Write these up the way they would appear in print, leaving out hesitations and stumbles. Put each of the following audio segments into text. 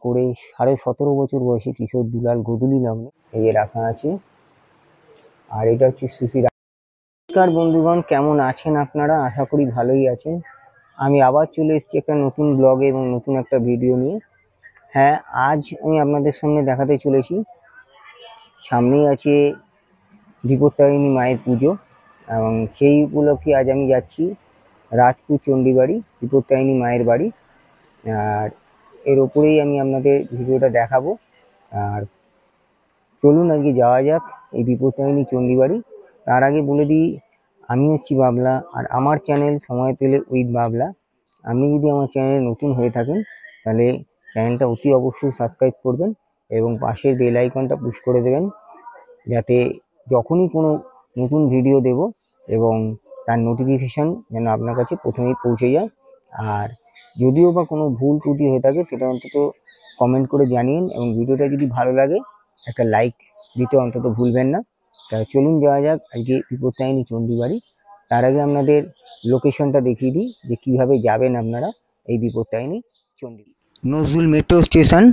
করে 17.5 বছর বয়সী কিশোর দুলাল গোধূলি লগ্নে এই রাখা আছে। আর এটা হচ্ছে সুশি। নমস্কার বন্ধুগণ, কেমন আছেন আপনারা? আশা করি ভালোই আছেন। আমি আবার চলে এসেছি একটা নতুন ব্লগে এবং নতুন একটা ভিডিও নিয়ে। হ্যাঁ, আজ আমি আপনাদের সামনে দেখাতে চলেছি, সামনেই আছে বিপত্তারিণী মায়ের পুজো এবং সেই উপলক্ষে আজ আমি যাচ্ছি রাজপুর চণ্ডীবাড়ি বিপত্তারিণী মায়ের বাড়ি। আর এর ওপরেই আমি আপনাদের ভিডিওটা দেখাবো। আর চলুন আজকে যাওয়া যাক এই বিপত্তারিণী চণ্ডীবাড়ি। তার আগে বলে দিই, আমি হচ্ছি বাবলা আর আমার চ্যানেল সময় পেলে উইথ বাবলা। আপনি যদি আমার চ্যানেলে নতুন হয়ে থাকেন তাহলে চ্যানেলটা অতি অবশ্যই সাবস্ক্রাইব করবেন এবং পাশের বেল আইকনটা পুশ করে দেবেন, যাতে যখনই কোনো নতুন ভিডিও দেব এবং তার নোটিফিকেশান যেন আপনার কাছে প্রথমেই পৌঁছে যায়। আর যদিও বা কোনো ভুল ত্রুটি হয়ে থাকে সেটা অন্তত কমেন্ট করে জানিয়েন এবং ভিডিওটা যদি ভালো লাগে একটা লাইক দিতে অন্তত ভুলবেন না। তাহলে চলুন যাওয়া যাক আজকে বিপত্তারিণী চণ্ডীবাড়ি। তার আগে আপনাদের লোকেশনটা দেখিয়ে দিই যে কীভাবে যাবেন আপনারা এই বিপত্তারিণী চণ্ডীবাড়ি। নজরুল মেট্রো স্টেশন,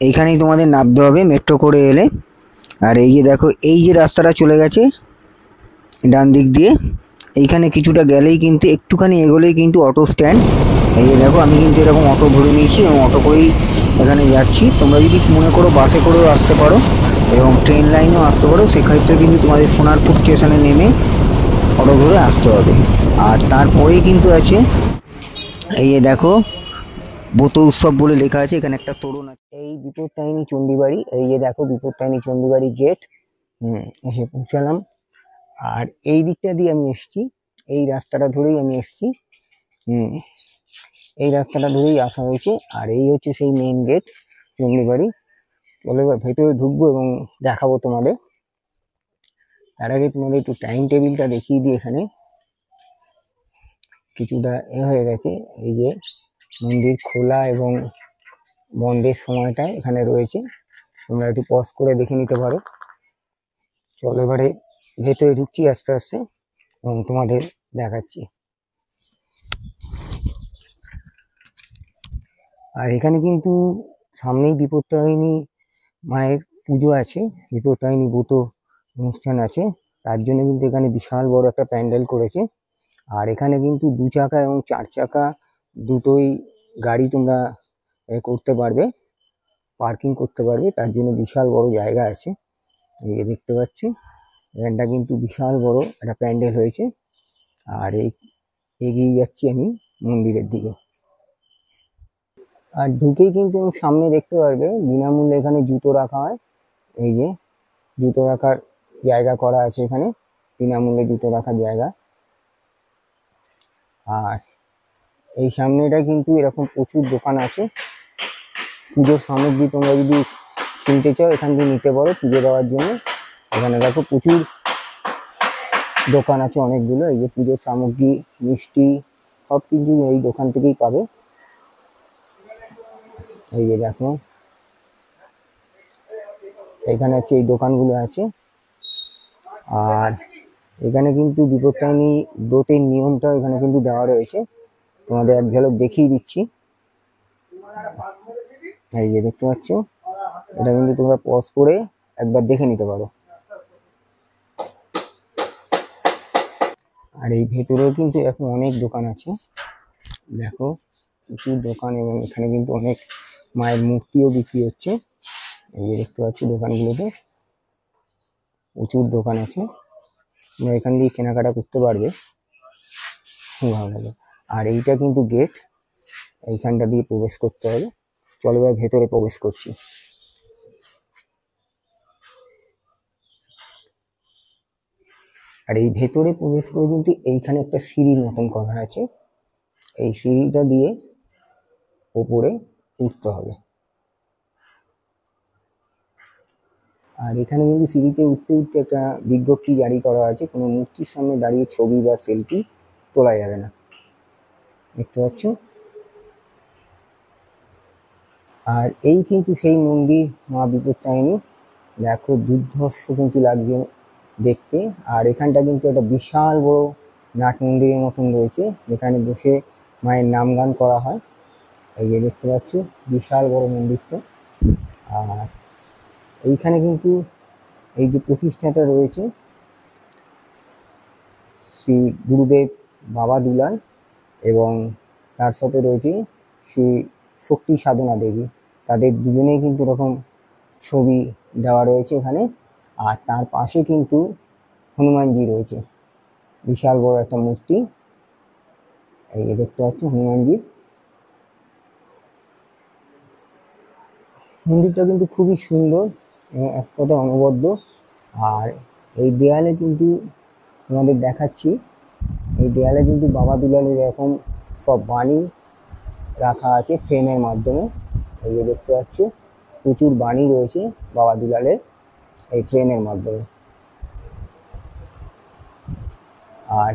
এইখানেই তোমাদের নামতে হবে মেট্রো করে এলে। আর এই যে দেখো, এই যে রাস্তাটা চলে গেছে ডান দিক দিয়ে, এইখানে কিছুটা গেলেই কিন্তু একটুখানি এগোলেই কিন্তু অটো স্ট্যান্ড। এই যে দেখো, আমি কিন্তু এরকম অটো ধরে নিয়েছি এবং অটো করেই এখানে যাচ্ছি। তোমরা যদি মনে করো বাসে করেও আসতে পারো এবং ট্রেন লাইনেও আসতে পারো, সেক্ষেত্রে কিন্তু তোমাদের সোনারপুর স্টেশনে নেমে অটো ধরে আসতে হবে। আর তারপরেই কিন্তু আছে এই যে দেখো ব্রত উৎসব বলে লেখা আছে, এখানে একটা তোরণ আছে। এই বিপত্তারিণী চণ্ডীবাড়ি, এই যে দেখো বিপত্তারিণী চণ্ডীবাড়ি গেট। এসে পৌঁছালাম। আর এই দিকটা দিয়ে আমি এসছি, এই রাস্তাটা ধরেই আমি এসছি। এই রাস্তাটা ধরেই আসা হয়েছে। আর এই হচ্ছে সেই মেইন গেট চণ্ডীবাড়ি। চলো এবার ভেতরে ঢুকবো এবং দেখাবো তোমাদের। তার আগে তোমাদের একটু টাইম টেবিলটা দেখিয়ে দিই। এখানে কিছুটা হয়ে গেছে, এই যে মন্দির খোলা এবং বন্ধের সময়টা এখানে রয়েছে, তোমরা একটু পজ করে দেখে নিতে পারো। চলো এবারে ভেতরে ঢুকছি আস্তে আস্তে এবং তোমাদের দেখাচ্ছি। আর এখানে কিন্তু সামনেই বিপত্তারিণী মায়ের পুজো আছে, বিপত্তারিণী ব্রত অনুষ্ঠান আছে, তার জন্য কিন্তু এখানে বিশাল বড় একটা প্যান্ডেল করেছে। আর এখানে কিন্তু 2 চাকা এবং 4 চাকা দুটোই গাড়ি তোমরা করতে পারবে, পার্কিং করতে পারবে, তার জন্য বিশাল বড় জায়গা আছে। এই যে দেখতে পাচ্ছি, এখানটা কিন্তু বিশাল বড় একটা প্যান্ডেল হয়েছে। আর এই এগিয়ে যাচ্ছি আমি মন্দিরের দিকে। আর ঢুকেই কিন্তু সামনে দেখতে পারবে বিনামূল্যে এখানে জুতো রাখা হয়। এই যে জুতো রাখার জায়গা করা আছে এখানে, বিনামূল্যে জুতো রাখার জায়গা। আর এই সামনেটা কিন্তু এরকম প্রচুর দোকান আছে, পুজোর সামগ্রী তোমরা যদি কিনতে চাও এখান থেকে নিতে পারো পুজো দেওয়ার জন্য। এখানে দেখো প্রচুর দোকান আছে অনেকগুলো, এই যে পুজোর সামগ্রী, মিষ্টি সব কিছু এই দোকান থেকেই পাবে। এই যে দেখো এখানে হচ্ছে এই দোকানগুলো আছে। আর এখানে কিন্তু বিপত্তারিণী ব্রতের নিয়মটা এখানে কিন্তু দেওয়া রয়েছে, তোমাদের এক ঝলক দেখিয়ে দিচ্ছি। এই যে দেখতে পাচ্ছ, এটা কিন্তু তোমরা পজ করে একবার দেখে নিতে পারো। আর এই ভেতরেও কিন্তু এখন অনেক দোকান আছে, দেখো প্রচুর দোকান এবং এখানে কিন্তু অনেক মায়ের মূর্তিও বিক্রি হচ্ছে। এই যে দেখতে পাচ্ছি দোকানগুলোতে প্রচুর দোকান আছে, তোমরা এখান দিয়ে কেনাকাটা করতে পারবে, খুব ভালো লাগে। আর এইটা কিন্তু গেট, এইখানটা দিয়ে প্রবেশ করতে হবে। চলো এবার ভেতরে প্রবেশ করছি। আর এই ভেতরে প্রবেশ করে কিন্তু এইখানে একটা সিঁড়ির মতন করা আছে, এই সিঁড়িটা দিয়ে ওপরে উঠতে হবে। আর এখানে কিন্তু সিঁড়িতে উঠতে উঠতে একটা বিজ্ঞপ্তি জারি করা আছে, কোনো মূর্তির সামনে দাঁড়িয়ে ছবি বা সেলফি তোলা যাবে না, দেখতে পাচ্ছ। আর এই কিন্তু সেই মন্দির মা বিপত্তারিণী, দেখো দুর্ধর্ষ কিন্তু লাগছে দেখতে। আর এখানটা কিন্তু একটা বিশাল বড় নাট মন্দিরের মতন রয়েছে, যেখানে বসে মায়ের নাম গান করা হয়। এই যে দেখতে পাচ্ছ বিশাল বড় মন্দিরটা। আর এইখানে কিন্তু এই যে প্রতিষ্ঠাটা রয়েছে শ্রী গুরুদেব বাবা দুলাল এবং তার সাথে রয়েছে শ্রী শক্তি সাধনা দেবী। তাদের দুজনেই কিন্তু এরকম ছবি দেওয়া রয়েছে এখানে। আর তার পাশে কিন্তু হনুমানজি রয়েছে, বিশাল বড় একটা মূর্তি। এই যে দেখতে পাচ্ছ হনুমানজি। মন্দিরটা কিন্তু খুবই সুন্দর এবং এক কথায় অনবদ্য। আর এই দেয়ালে কিন্তু তোমাদের দেখাচ্ছি, এই দেয়ালে কিন্তু বাবা দুলালের এরকম সব বাণী রাখা আছে ফ্রেমের মাধ্যমে। এই যে দেখতে পাচ্ছ প্রচুর বাণী রয়েছে বাবা দুলালের এই ফ্রেমের মাধ্যমে। আর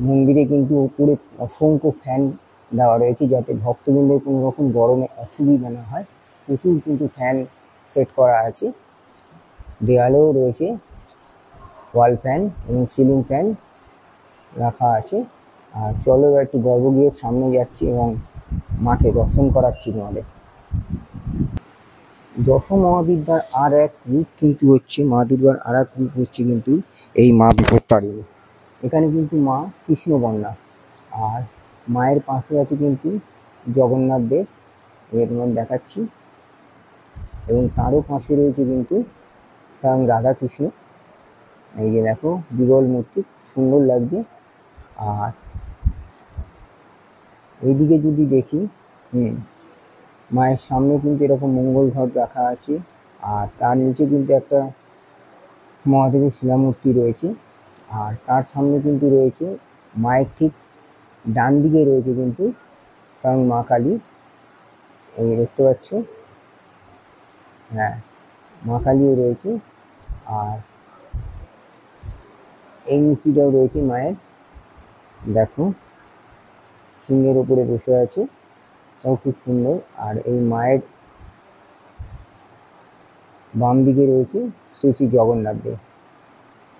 মন্দিরে কিন্তু উপরে অসংখ্য ফ্যান দেওয়া রয়েছে যাতে ভক্তবৃন্দের কোনো রকম গরমে অসুবিধা না হয়। প্রচুর কিন্তু ফ্যান সেট করা আছে। দেয়ালেও রয়েছে ওয়াল ফ্যান এবং সিলিং ফ্যান রাখা আছে। আর চলো এবার একটু গর্ভগৃহের সামনে যাচ্ছি এবং মাকে দর্শন করাচ্ছি তোমাদের। দশ মহাবিদ্যার আর এক রূপ কিন্তু হচ্ছে মা দুর্গার আর এক রূপ হচ্ছে কিন্তু এই মা বিপত্তারিণী। এখানে কিন্তু মা কৃষ্ণবর্ণা। আর মায়ের পাশে আছে কিন্তু জগন্নাথ দেব, এর মধ্যে দেখাচ্ছি। এবং তারও পাশে রয়েছে কিন্তু স্বয়ং রাধাকৃষ্ণ। এই যে দেখো বিরল মূর্তি, সুন্দর লাগছে। আর এইদিকে যদি দেখি মায়ের সামনে কিন্তু এরকম মঙ্গল ঘট রাখা আছে। আর তার নিচে কিন্তু একটা মহাদেবের শিলামূর্তি রয়েছে। আর তার সামনে কিন্তু রয়েছে মায়ের ঠিক ডান দিকে রয়েছে কিন্তু স্বয়ং মা কালী। এই দেখতে পাচ্ছ, হ্যাঁ মা কালীও রয়েছে। আর এই মূর্তিটাও রয়েছে মায়ের, দেখো সিংহের উপরে বসে আছে, তাও খুব সুন্দর। আর এই মায়ের বাম দিকে রয়েছে শ্রী শ্রী জগন্নাথ দেব।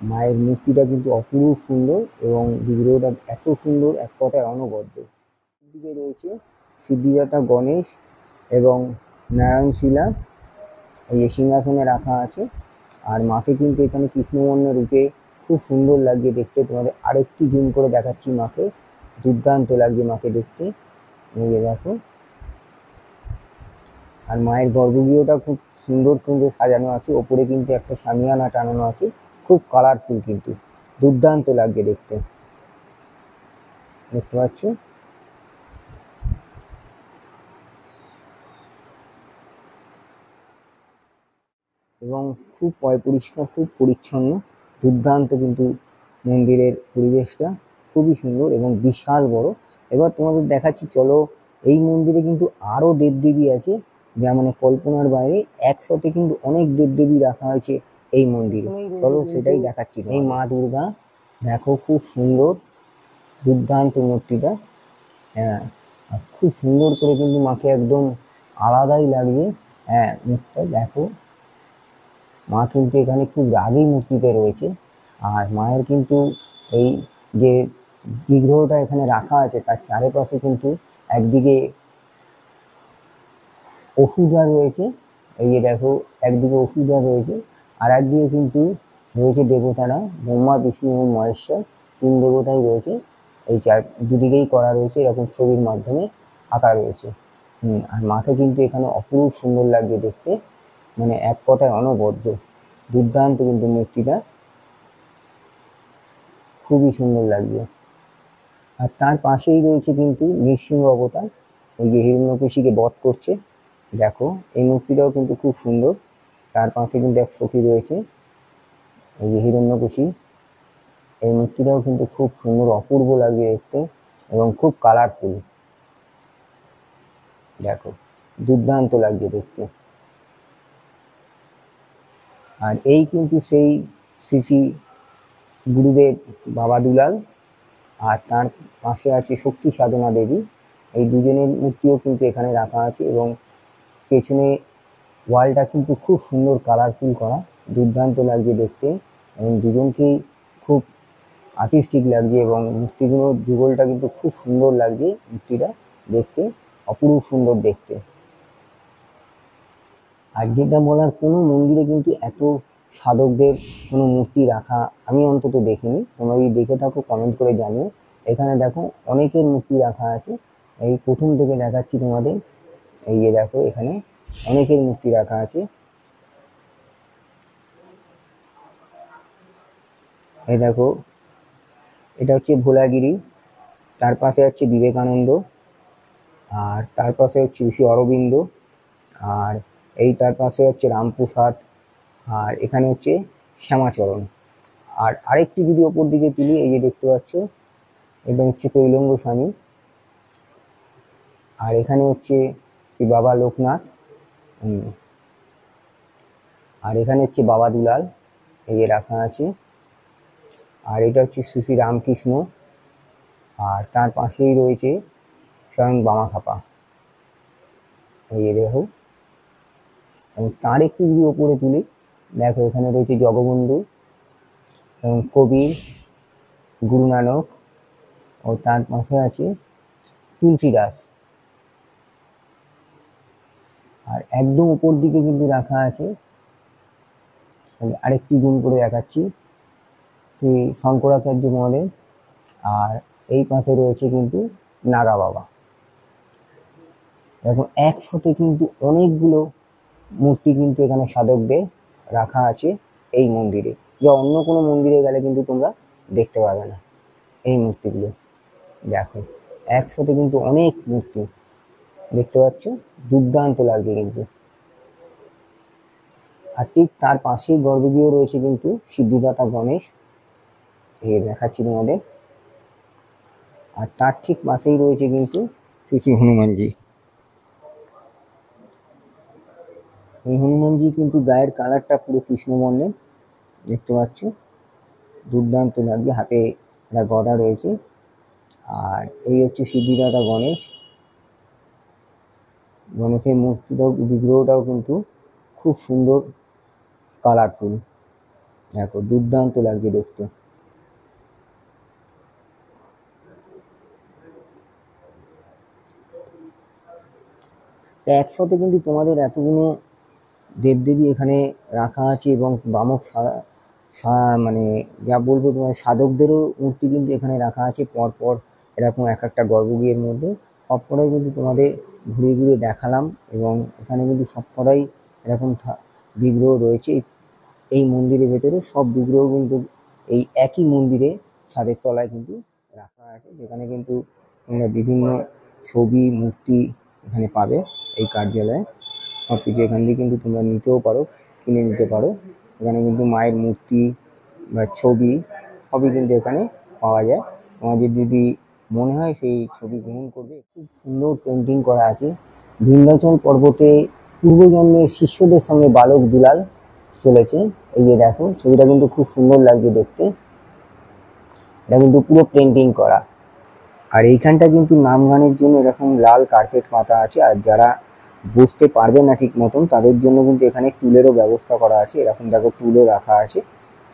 মায়ের মূর্তিটা কিন্তু অপরূপ সুন্দর এবং বিগ্রহটা এত সুন্দর এক কথায় অনবদ্য। দিকে রয়েছে সিদ্ধিদাতা গণেশ এবং নারায়ণশিলা এই যে সিংহাসনে রাখা আছে। আর মাকে কিন্তু এখানে কৃষ্ণবর্ণ রূপে খুব সুন্দর লাগছে দেখতে। তোমাদের আরেকটু জুম করে দেখাচ্ছি মাকে, দুর্দান্ত লাগছে মাকে দেখতে। এই যে দেখো। আর মায়ের গর্ভগৃহটা খুব সুন্দর সুন্দর সাজানো আছে, ওপরে কিন্তু একটা সামিয়ানা টানানো আছে, খুব কালারফুল কিন্তু দুর্দান্ত লাগছে দেখতে, দেখতে পাচ্ছ। এবং খুব পরিষ্কার, খুব পরিচ্ছন্ন, দুর্দান্ত কিন্তু মন্দিরের পরিবেশটা খুবই সুন্দর এবং বিশাল বড়। এবার তোমাদের দেখাচ্ছি চলো। এই মন্দিরে কিন্তু আরও দেবদেবী আছে, যা মানে কল্পনার বাইরে। একসাথে কিন্তু অনেক দেবদেবী রাখা হয়েছে এই মন্দিরে। চলো সেটাই দেখাচ্ছি। এই মা দুর্গা দেখো, খুব সুন্দর দুর্দান্ত মূর্তিটা। হ্যাঁ, খুব সুন্দর করে কিন্তু মাকে একদম আলাদাই লাগছে। হ্যাঁ, মুখটা দেখো। মা কিন্তু এখানে খুব রাগী মূর্তিতে রয়েছে। আর মায়ের কিন্তু এই যে বিগ্রহটা এখানে রাখা আছে তার চারিপাশে কিন্তু একদিকে অসুররা রয়েছে, এই যে দেখো একদিকে অসুররা রয়েছে, আর একদিকে কিন্তু রয়েছে দেবতারা, ব্রহ্মা বিষ্ণু এবং মহেশ্বর, তিন দেবতাই রয়েছে। এই দুদিকেই করা রয়েছে, এরকম ছবির মাধ্যমে আঁকা রয়েছে। আর মাকে কিন্তু এখানে অপরূপ সুন্দর লাগছে দেখতে, মানে এক কথায় অনবদ্য, দুর্দান্ত কিন্তু মূর্তিটা খুবই সুন্দর লাগছে। আর তার পাশেই রয়েছে কিন্তু নৃসিংহ অবতার, এই যে হিরণ্যকশিকে বধ করছে, দেখো এই মূর্তিটাও কিন্তু খুব সুন্দর। তার পাশে কিন্তু এক সখী রয়েছে, এই যে হিরণ্যকশি, এই মূর্তিটাও কিন্তু খুব সুন্দর, অপূর্ব লাগছে দেখতে এবং খুব কালারফুল, দেখো দুর্দান্ত লাগছে দেখতে। আর এই কিন্তু সেই শ্রী শ্রী গুরুদেব বাবা দুলাল, আর তার পাশে আছে শক্তি সাধনা দেবী। এই দুজনের মূর্তিও কিন্তু এখানে রাখা আছে এবং পেছনে ওয়ালটা কিন্তু খুব সুন্দর কালারফুল করা, দুর্দান্ত লাগছে দেখতে এবং দুজনকেই খুব আর্টিস্টিক লাগছে এবং মূর্তিগুলোর যুগলটা কিন্তু খুব সুন্দর লাগছে মূর্তিটা দেখতে। অপরূপ সুন্দর দেখতে। আর যেটা বলার, কোনো মন্দিরে কিন্তু এত সাধকদের কোনো মূর্তি রাখা আমি অন্তত দেখিনি। তোমরা যদি দেখে থাকো কমেন্ট করে জানিও। এখানে দেখো অনেকের মূর্তি রাখা আছে। এই প্রথম থেকে দেখাচ্ছি তোমাদের। এই যে দেখো এখানে অনেকের মূর্তি রাখা আছে। এই দেখো, এটা হচ্ছে ভোলাগিরি, তার পাশে হচ্ছে বিবেকানন্দ, আর তার পাশে হচ্ছে ঋষি অরবিন্দ, আর এই তার পাশে হচ্ছে রামপ্রসাদ, আর এখানে হচ্ছে শ্যামাচরণ। আর আরেকটি যদি ওপর দিকে তুলি, এই যে দেখতে পাচ্ছ, এটা হচ্ছে তৈলঙ্গ স্বামী, আর এখানে হচ্ছে শ্রী বাবা লোকনাথ, আর এখানে হচ্ছে বাবা দুলাল, এই যে রাখা আছে। আর এটা হচ্ছে শ্রী শ্রী রামকৃষ্ণ, আর তার পাশেই রয়েছে স্বয়ং বামাখাপা, এই যে দেখো। এবং তার একটু যদি ওপরে তুলি, দেখো এখানে রয়েছে জগবন্ধু এবং কবির, গুরু নানক, ও তার পাশে আছে তুলসীদাস। আর একদম উপর দিকে কিন্তু রাখা আছে, আরেকটি জুম করে দেখাচ্ছি, শ্রী শঙ্করাচার্য মহাদেব, আর এই পাশে রয়েছে কিন্তু নাগা বাবা। দেখো একসাথে কিন্তু অনেকগুলো মূর্তি কিন্তু এখানে সাধকদের রাখা আছে এই মন্দিরে, যা অন্য কোনো মন্দিরে গেলে কিন্তু তোমরা দেখতে পাবে না এই মূর্তিগুলো। দেখো একসাথে কিন্তু অনেক মূর্তি দেখতে পাচ্ছ, দুর্দান্ত লাগছে কিন্তু। আর ঠিক তার পাশেই গর্ভগৃহ রয়েছে কিন্তু সিদ্ধিদাতা গণেশ, এই দেখাচ্ছি তোমাদের। আর তার ঠিক পাশেই রয়েছে কিন্তু শ্রী শ্রী হনুমানজি। এই হনুমানজি কিন্তু গায়ের কালারটা পুরো কৃষ্ণবর্ণের, দেখতে পাচ্ছ, দুর্দান্ত লাগছে। হাতে একটা গদা রয়েছে। আর এই হচ্ছে সিদ্ধিদাতা গণেশ। গণেশের মূর্তিটাও, বিগ্রহটাও কিন্তু খুব সুন্দর কালারফুল, দেখো দুর্দান্ত লাগছে দেখতে। একসাথে কিন্তু তোমাদের এতগুলো দেবদেবী এখানে রাখা আছে, এবং বামক মানে যা বলবো তোমার সাধকদেরও মূর্তি কিন্তু এখানে রাখা আছে পরপর, এরকম এক একটা গর্ভগৃহের মধ্যে। সবকটাই কিন্তু তোমাদের ঘুরে ঘুরে দেখালাম, এবং এখানে কিন্তু সবকটাই এরকম বিগ্রহ রয়েছে এই মন্দিরের ভেতরে। সব বিগ্রহ কিন্তু এই একই মন্দিরে ছাদের তলায় কিন্তু রাখা আছে, যেখানে কিন্তু তোমরা বিভিন্ন ছবি মূর্তি এখানে পাবে এই কার্যালয়ে। সব কিছু এখান থেকে কিন্তু তোমরা নিতেও পারো, কিনে নিতে পারো। এখানে কিন্তু মায়ের মূর্তি বা ছবি সবই কিন্তু এখানে পাওয়া যায়। তোমাদের যদি মনে হয় সেই ছবি গ্রহণ করবে। খুব সুন্দর পেন্টিং করা আছে। বিন্ধ্যাচল পর্বতে পূর্বজন্মের শিষ্যদের সঙ্গে বালক দুলাল চলেছে, এই যে দেখো ছবিটা কিন্তু খুব সুন্দর লাগছে দেখতে। এটা কিন্তু পুরো পেন্টিং করা। আর এইখানটা কিন্তু নাম গানের জন্য এরকম লাল কার্পেট পাতা আছে, আর যারা বসতে পারবে না ঠিক মতন তাদের জন্য কিন্তু এখানে টুলেরও ব্যবস্থা করা আছে। এরকম দেখো টুলও রাখা আছে,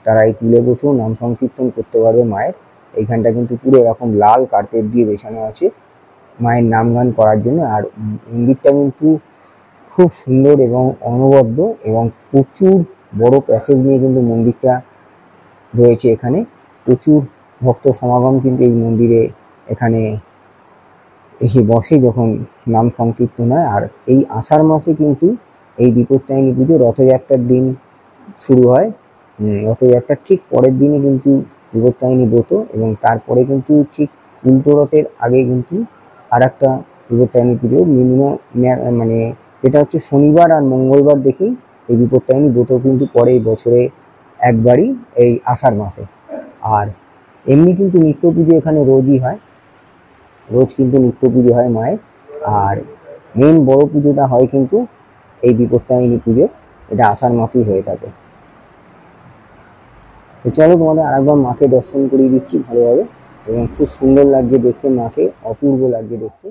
তারা এই টুলে বসেও নাম সংকীর্তন করতে পারবে মায়ের। এইখানটা কিন্তু পুরো এরকম লাল কার্পেট দিয়ে বেছানো আছে মায়ের নাম গান করার জন্য। আর মন্দিরটা কিন্তু খুব সুন্দর এবং অনবদ্য, এবং প্রচুর বড় প্যাসেজ নিয়ে কিন্তু মন্দিরটা রয়েছে। এখানে প্রচুর ভক্ত সমাগম কিন্তু এই মন্দিরে এখানে এসে বসে যখন নাম সংকীর্তন হয়। আর এই আষাঢ় মাসে কিন্তু এই বিপত্তারিণী পুজো রথযাত্রার দিন শুরু হয়। রথযাত্রার ঠিক পরের দিনে কিন্তু বিপত্তারিণী ব্রত, এবং তারপরে কিন্তু ঠিক উল্টো রথের আগে কিন্তু আর একটা বিপত্তারিণী পুজো মিনিমাম, মানে যেটা হচ্ছে শনিবার আর মঙ্গলবার দেখেই এই বিপত্তারিণী ব্রত কিন্তু পরে এই বছরে একবারই এই আষাঢ় মাসে। আর এমনি কিন্তু নিত্য পুজো এখানে রোজই হয়, রোজ কিন্তু নিত্য পুজো হয় মায়ের। আর মেন বড় পুজোটা হয় কিন্তু এই বিপত্তারিণী পুজো, এটা আষাঢ় মাসেই হয়ে থাকে। তো চলো তোমাদের আরেকবার মাকে দর্শন করিয়ে দিচ্ছি ভালোভাবে, এবং খুব সুন্দর লাগছে দেখতে মাকে, অপূর্ব লাগছে দেখতে।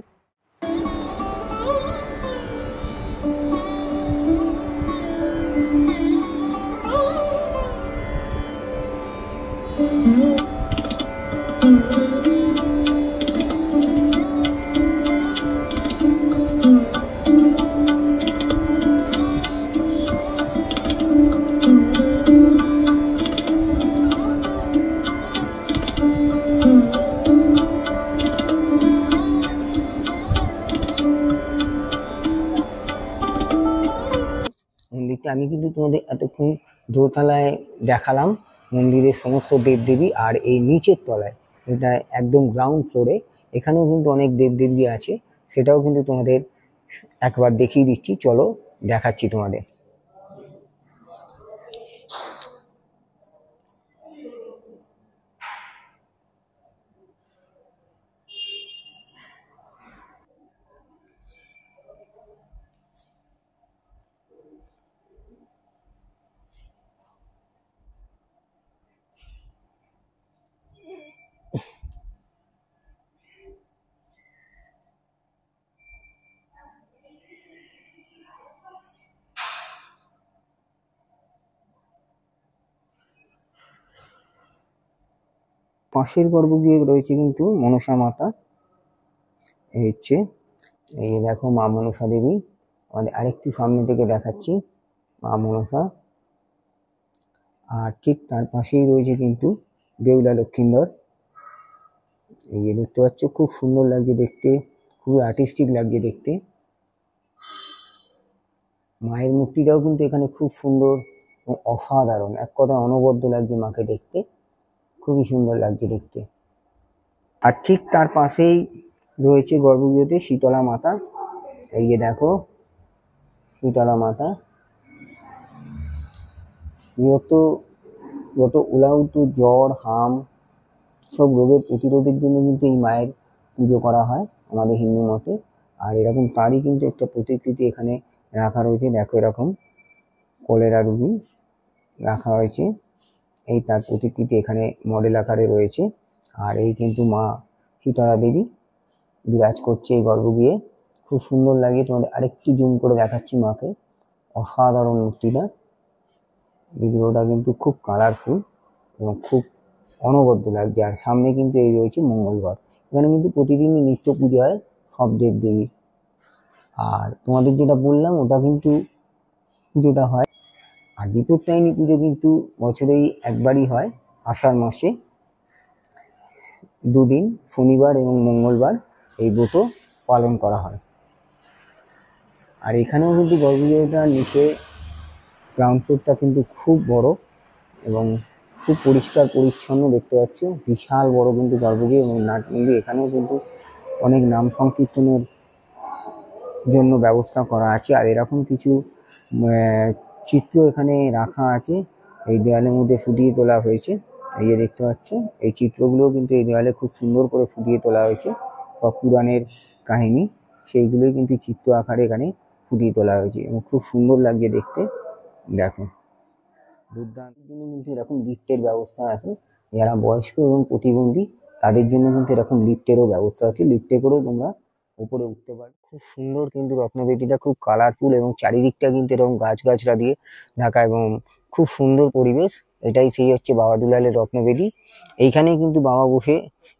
মন্দিরটা। আমি কিন্তু তোমাদের এতক্ষণ দোতলায় দেখালাম মন্দিরের সমস্ত দেবদেবী, আর এই নিচের তলায়, এটা একদম গ্রাউন্ড ফ্লোরে, এখানেও কিন্তু অনেক দেবদেবী আছে, সেটাও কিন্তু তোমাদের একবার দেখিয়ে দিচ্ছি, চলো দেখাচ্ছি তোমাদের। পাশের গর্ভগৃহে রয়েছে কিন্তু মনসা মাতা। এই হচ্ছে, এই যে দেখো মা মনসা দেবী, আমাদের আরেকটু সামনে থেকে দেখাচ্ছি মা মনসা। আর ঠিক তার পাশেই রয়েছে কিন্তু বেহুলা লক্ষিন্দর। এই যে দেখতে পাচ্ছ, খুব সুন্দর লাগছে দেখতে, খুবই আর্টিস্টিক লাগছে দেখতে। মায়ের মূর্তিটাও কিন্তু এখানে খুব সুন্দর ও অসাধারণ, এক কথায় অনবদ্য লাগছে মাকে দেখতে, খুবই সুন্দর লাগছে দেখতে। আর ঠিক তার পাশেই রয়েছে গর্ভগৃহতে শীতলা মাতা। এই যে দেখো শীতলা মাতা, যত উলাউটু জ্বর হাম সব রোগের প্রতিরোধের জন্য কিন্তু এই মায়ের পুজো করা হয় আমাদের হিন্দু মতে। আর এরকম তারই কিন্তু একটা প্রতিকৃতি এখানে রাখা রয়েছে, দেখো এরকম কলেরা রুগী রাখা হয়েছে, এই তার প্রতিকৃতি এখানে মডেল আকারে রয়েছে। আর এই কিন্তু মা শীতলা দেবী বিরাজ করছে এই গর্ভগৃহে, খুব সুন্দর লাগে। তোমাদের আরেকটু জুম করে দেখাচ্ছি মাকে, অসাধারণ মূর্তিটা, বিগ্রহটা কিন্তু খুব কালারফুল এবং খুব অনবদ্য লাগছে। আর সামনে কিন্তু এই রয়েছে মঙ্গলবার, এখানে কিন্তু প্রতিদিনই নিত্য পুজো হয় সব দেবদেবীর। আর তোমাদের যেটা বললাম ওটা কিন্তু পুজোটা হয়। আর বিপত্তারিণী পুজো কিন্তু বছরেই একবারই হয়, আষাঢ় মাসে দুদিন, শনিবার এবং মঙ্গলবার এই ব্রত পালন করা হয়। আর এখানেও কিন্তু গর্ভগৃহটা নিচে গ্রাউন্ড ফ্লোরটা কিন্তু খুব বড় এবং খুব পরিষ্কার পরিচ্ছন্ন দেখতে পাচ্ছ, বিশাল বড় কিন্তু গর্ভগৃহ এবং নাটমন্দির। এখানেও কিন্তু অনেক নাম সংকীর্তনের জন্য ব্যবস্থা করা আছে। আর এরকম কিছু চিত্র এখানে রাখা আছে, এই দেওয়ালের মধ্যে ফুটিয়ে তোলা হয়েছে। এই যে দেখতে পাচ্ছ, এই চিত্রগুলোও কিন্তু এই দেওয়ালে খুব সুন্দর করে ফুটিয়ে তোলা হয়েছে, সব পুরাণের কাহিনী সেইগুলোই কিন্তু চিত্র আকারে এখানে ফুটিয়ে তোলা হয়েছে এবং খুব সুন্দর লাগছে দেখতে। দেখো দুর্দান্ত কিন্তু এরকম লিফটের ব্যবস্থা আছে, যারা বয়স্ক এবং প্রতিবন্ধী তাদের জন্য কিন্তু এরকম লিফটেরও ব্যবস্থা আছে, লিফটে করেও তোমরা উপরে উঠতে পারো। খুব সুন্দর কিন্তু রত্নবেদিটা, খুব কালারফুল এবং চারিদিকটা কিন্তু এরকম গাছগাছরা দিয়ে ঢাকা এবং খুব সুন্দর পরিবেশ। এটাই সেই হচ্ছে বাবা দুলালের রত্নবেদী। এইখানেই কিন্তু বাবা বসে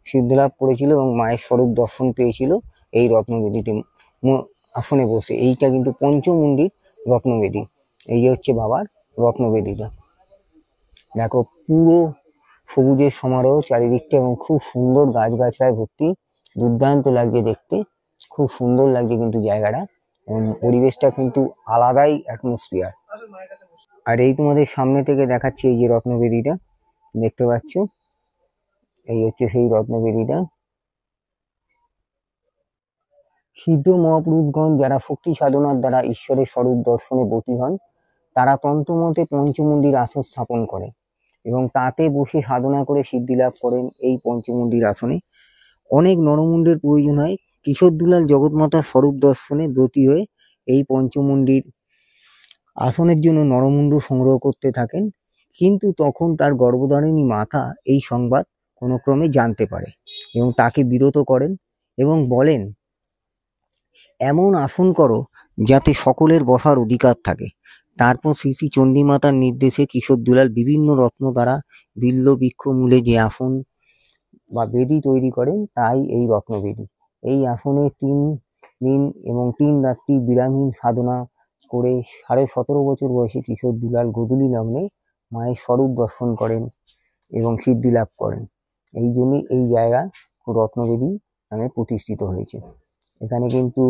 সিদ্ধলাভ করেছিল এবং মায়ের স্বরূপ দর্শন পেয়েছিল এই রত্নবেদীতে আসনে বসে। এইটা কিন্তু পঞ্চমুণ্ডির রত্নবেদী, এই হচ্ছে বাবার রত্নবেদীটা। দেখো পুরো সবুজের সমারোহ চারিদিকটা এবং খুব সুন্দর গাছগাছড়ায় ভর্তি, দুর্দান্ত লাগছে দেখতে, খুব সুন্দর লাগছে কিন্তু জায়গাটা এবং পরিবেশটা কিন্তু আলাদাই অ্যাটমসফিয়ার। আর এই তোমাদের সামনে থেকে দেখাচ্ছি এই যে রত্নবেদীটা দেখতে পাচ্ছ, এই হচ্ছে সেই রত্নবেদীটা। সিদ্ধ মহাপুরুষগণ যারা ভক্তি সাধনার দ্বারা ঈশ্বরের স্বরূপ দর্শনে বতী হন, তারা তন্ত্রমতে পঞ্চমুণ্ডির আসন স্থাপন করে এবং তাতে বসে সাধনা করে সিদ্ধি লাভ করেন। এই পঞ্চমুণ্ডির আসনে অনেক নরমুণ্ডের প্রয়োজন হয়। কিশোর দুলাল জগৎমাতার স্বরূপ দর্শনে ব্রতী হয়ে এই পঞ্চমুণ্ডির আসনের জন্য নরমুণ্ড সংগ্রহ করতে থাকেন, কিন্তু তখন তার গর্ভধারিণী মাতা এই সংবাদ কোনো ক্রমে জানতে পারে এবং তাকে বিরত করেন এবং বলেন, এমন আসন করো যাতে সকলের বসার অধিকার থাকে। তারপর শ্রী শ্রী চণ্ডীমাতার নির্দেশে কিশোর দুলাল বিভিন্ন রত্ন দ্বারা বিল্ল বৃক্ষ মূলে যে আসন বা বেদি তৈরি করেন তাই এই রত্নবেদী। এই আসনে 3 দিন এবং 3 রাত্রি বিরামহীন সাধনা করে 17.5 বছর বয়সে কিশোর দুলাল গোধূলি লগ্নে মায়ের স্বরূপ দর্শন করেন এবং সিদ্ধি লাভ করেন। এই জন্যই এই জায়গা রত্নবেদী নামে প্রতিষ্ঠিত হয়েছে। এখানে কিন্তু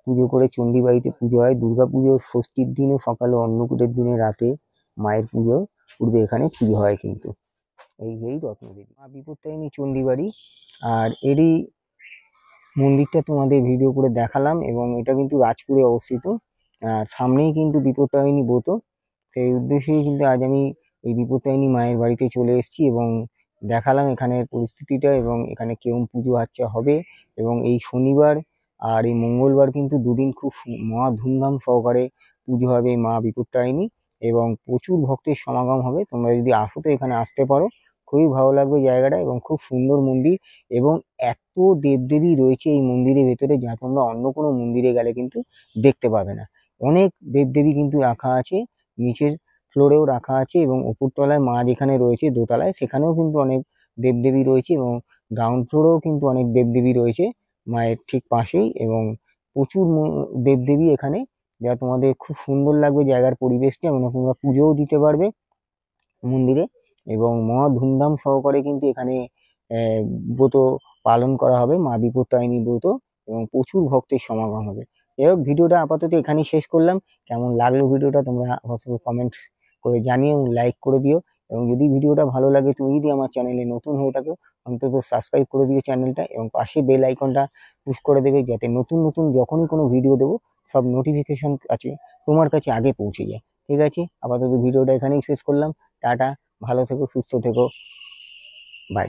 পুজো করে চণ্ডী বাড়িতে পুজো হয়। দুর্গা পুজোর ষষ্ঠীর দিনে সকালে, অন্নকূটের দিনে রাতে মায়ের পুজো পূর্বে এখানে পুজো হয় কিন্তু। এই রত্নবেদী মা বিপত্তারিণী চণ্ডী বাড়ি। আর এরই মন্দিরটা তোমাদের ভিডিও করে দেখালাম, এবং এটা কিন্তু রাজপুরে অবস্থিত। আর সামনেই কিন্তু বিপত্তারিণী ব্রত, সেই উদ্দেশ্যেই কিন্তু আজ আমি এই বিপত্তারিণী মায়ের বাড়িতে চলে এসেছি এবং দেখালাম এখানের পরিস্থিতিটা, এবং এখানে কেমন পুজো আচ্চা হবে। এবং এই শনিবার আর এই মঙ্গলবার কিন্তু দুদিন খুব মহা ধুমধাম সহকারে পুজো হবে মা বিপত্তারিণী, এবং প্রচুর ভক্তের সমাগম হবে। তোমরা যদি আসো তো এখানে আসতে পারো, খুবই ভালো লাগবে জায়গাটা, এবং খুব সুন্দর মন্দির। এবং এত দেবদেবী রয়েছে এই মন্দিরের ভেতরে, যা তোমরা অন্য কোনো মন্দিরে গেলে কিন্তু দেখতে পাবে না। অনেক দেবদেবী কিন্তু রাখা আছে, নিচের ফ্লোরেও রাখা আছে, এবং উপরতলায় মা যেখানে রয়েছে দোতলায়, সেখানেও কিন্তু অনেক দেবদেবী রয়েছে, এবং গ্রাউন্ড ফ্লোরেও কিন্তু অনেক দেবদেবী রয়েছে মায়ের ঠিক পাশেই। এবং প্রচুর দেবদেবী এখানে, যা তোমাদের খুব সুন্দর লাগবে জায়গার পরিবেশটা, এবং তোমরা পুজোও দিতে পারবে মন্দিরে। এবং মহা ধুমধাম সহকারে কিন্তু এখানে ব্রত পালন করা হবে, মা বিপত্তারিণী ব্রত, এবং প্রচুর ভক্তের সমাগম হবে। যাই হোক, ভিডিওটা আপাতত এখানেই শেষ করলাম। কেমন লাগলো ভিডিওটা তোমরা অবশ্যই কমেন্ট করে জানিও, এবং লাইক করে দিও। এবং যদি ভিডিওটা ভালো লাগে, তুমি যদি আমার চ্যানেলে নতুন হয়ে থাকো, অন্তত সাবস্ক্রাইব করে দিও চ্যানেলটা, এবং পাশে বেল আইকনটা পুশ করে দেবে, যাতে নতুন নতুন যখনই কোনো ভিডিও দেবো সব নোটিফিকেশন আছে তোমার কাছে আগে পৌঁছে যায়। ঠিক আছে, আপাতত ভিডিওটা এখানেই শেষ করলাম। টাটা, ভালো থেকো, সুস্থ থেকো, বাই।